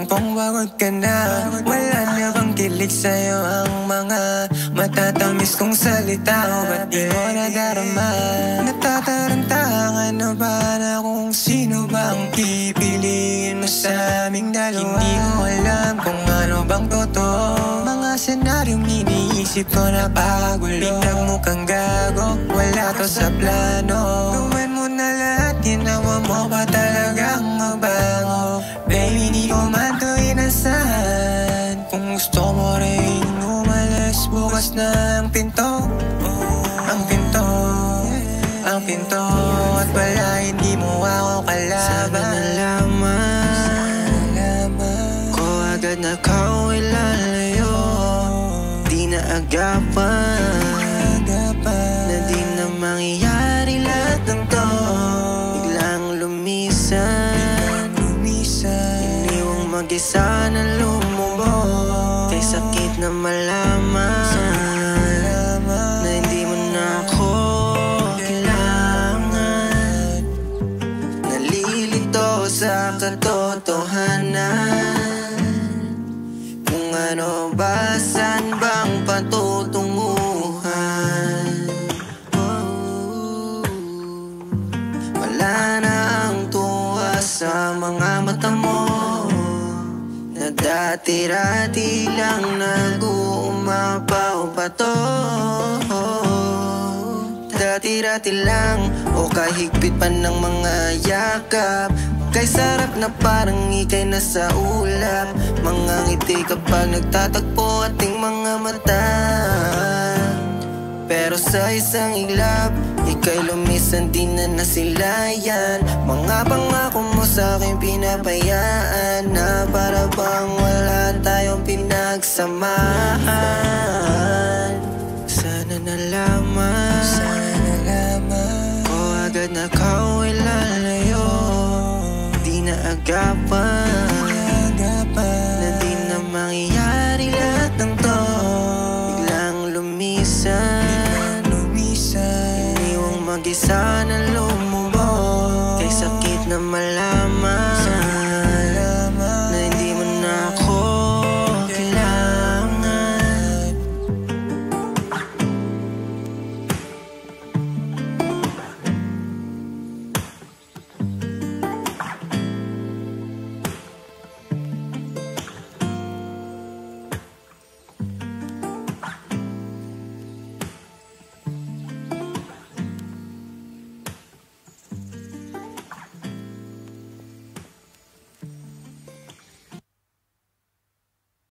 Pong pagod ka na, wala na bang kilig sa'yo ang mga matatamis kong salita? O ba't di mo nadarama? Natataranta ka na ba na kung sino ba ang pipiliin mo sa aming dalawa? Hindi ko alam kung ano bang totoo. Mga senaryong iniisip ko na pagulo. Pinagmukhang gago, wala to sa plano. Gawin mo na lahat, ginawa mo ba talagang magbago? Baby, di ko man to inasahan. Kung gusto mo rin umalis, bukas na ang pinto. Ang pinto, ang pinto. At wala, hindi mo ako kalaban. Sana nalaman ko agad na kau ilalayo. Di na agapan na di na mangyayari lahat ng to. Biglang lumisan, iniwang mag-isa na lumubog. Kay sakit na malaman na hindi mo na ako kailangan. Nalilito sa katotohanan. Kung ano ba, saan bang patutunguhan? Wala na ang tuwa sa mga mata mo, na dati-rati lang nag-uumapaw pa to. Dati-rati lang o kahigpit pa ng mga yakap. Kay sarap na parang ikay nasa ulap. Mga ngiti kapag nagtatagpo ating mga mata. Pero sa isang iglap, ika'y lumisan, di na nasilayan. Mga pangako mo sa'kin pinabayaan, na para bang wala tayong pinagsamahan. Sana nalaman ko agad na kau ilalayo. Di na agapan na di na mangyayari lahat ng to. Biglang lumisan, iniwang mag-isa na